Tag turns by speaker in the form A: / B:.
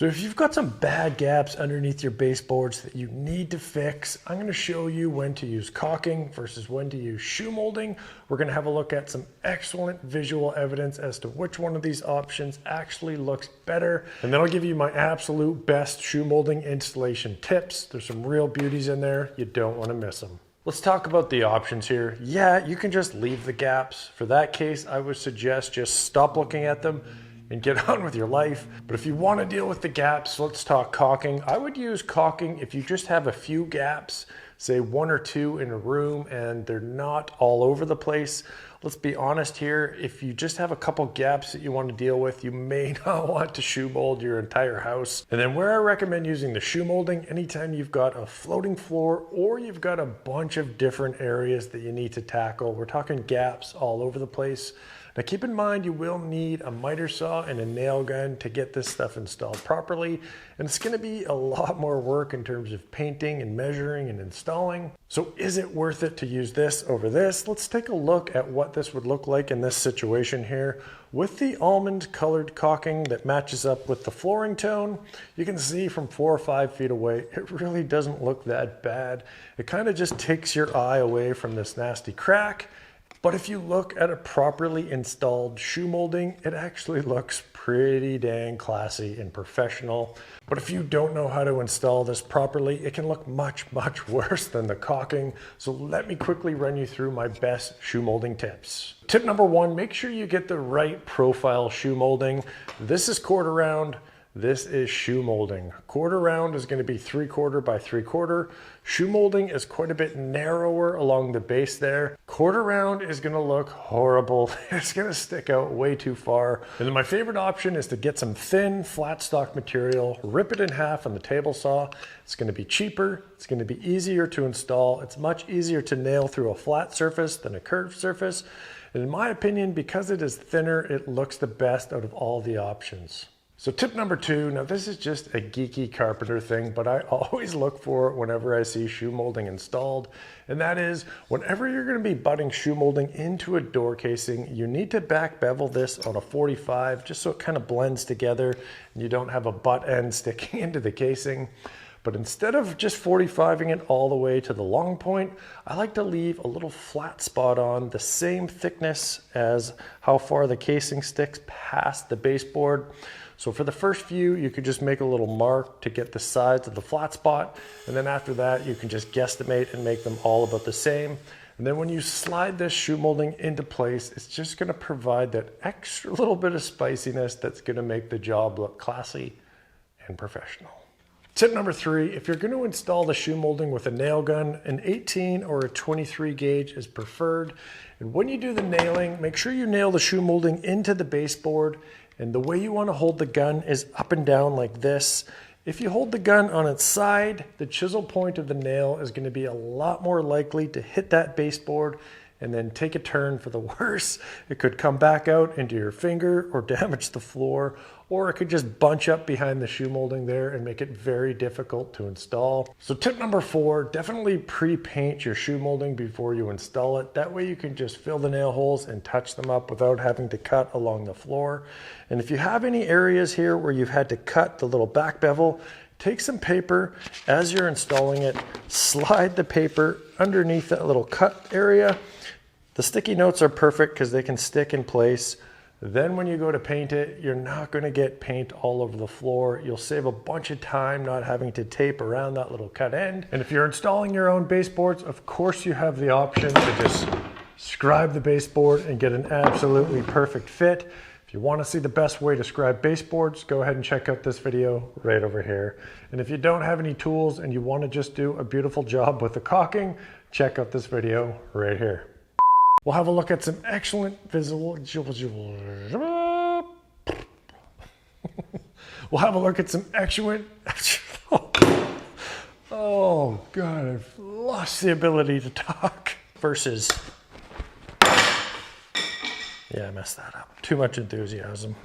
A: So if you've got some bad gaps underneath your baseboards that you need to fix, I'm going to show you when to use caulking versus when to use shoe molding. We're going to have a look at some excellent visual evidence as to which one of these options actually looks better. And then I'll give you my absolute best shoe molding installation tips. There's some real beauties in there. You don't want to miss them. Let's talk about the options here. Yeah, you can just leave the gaps. For that case, I would suggest just stop looking at them and get on with your life. But if you want to deal with the gaps, let's talk caulking. I would use caulking if you just have a few gaps, say 1 or 2 in a room, and they're not all over the place. Let's be honest here, if you just have a couple gaps that you want to deal with, you may not want to shoe mold your entire house. And then where I recommend using the shoe molding, anytime you've got a floating floor or you've got a bunch of different areas that you need to tackle. We're talking gaps all over the place. Now keep in mind, you will need a miter saw and a nail gun to get this stuff installed properly. And it's going to be a lot more work in terms of painting and measuring and installing. So is it worth it to use this over this? Let's take a look at what this would look like in this situation here. With the almond colored caulking that matches up with the flooring tone, you can see from 4 or 5 feet away, it really doesn't look that bad. It kind of just takes your eye away from this nasty crack. But if you look at a properly installed shoe molding, it actually looks pretty dang classy and professional. But if you don't know how to install this properly, it can look much worse than the caulking. So let me quickly run you through my best shoe molding tips. Tip number 1, make sure you get the right profile shoe molding. This is quarter round. This is shoe molding. Quarter round is going to be 3/4 by 3/4. Shoe molding is quite a bit narrower along the base there. Quarter round is going to look horrible. It's going to stick out way too far. And then my favorite option is to get some thin flat stock material, rip it in half on the table saw. It's going to be cheaper. It's going to be easier to install. It's much easier to nail through a flat surface than a curved surface. And in my opinion, because it is thinner, it looks the best out of all the options. So tip number 2, now this is just a geeky carpenter thing, but I always look for it whenever I see shoe molding installed. And that is, whenever you're going to be butting shoe molding into a door casing, you need to back bevel this on a 45, just so it kind of blends together and you don't have a butt end sticking into the casing. But instead of just 45ing it all the way to the long point, I like to leave a little flat spot on the same thickness as how far the casing sticks past the baseboard. So for the first few, you could just make a little mark to get the size of the flat spot. And then after that, you can just guesstimate and make them all about the same. And then when you slide this shoe molding into place, it's just going to provide that extra little bit of spiciness that's going to make the job look classy and professional. Tip number 3, if you're going to install the shoe molding with a nail gun, an 18 or a 23 gauge is preferred. And when you do the nailing, make sure you nail the shoe molding into the baseboard. And the way you want to hold the gun is up and down like this. If you hold the gun on its side, the chisel point of the nail is going to be a lot more likely to hit that baseboard and then take a turn for the worse. It could come back out into your finger or damage the floor, or it could just bunch up behind the shoe molding there and make it very difficult to install. So tip number 4, definitely pre-paint your shoe molding before you install it. That way you can just fill the nail holes and touch them up without having to cut along the floor. And if you have any areas here where you've had to cut the little back bevel, take some paper as you're installing it, slide the paper underneath that little cut area. The sticky notes are perfect because they can stick in place. Then when you go to paint it, you're not going to get paint all over the floor. You'll save a bunch of time not having to tape around that little cut end. And if you're installing your own baseboards, of course you have the option to just scribe the baseboard and get an absolutely perfect fit. If you want to see the best way to scribe baseboards, go ahead and check out this video right over here. And if you don't have any tools and you want to just do a beautiful job with the caulking, check out this video right here. We'll have a look at some excellent visual. We'll have a look at some excellent. Oh God, I've lost the ability to talk. Versus. Yeah, I messed that up. Too much enthusiasm.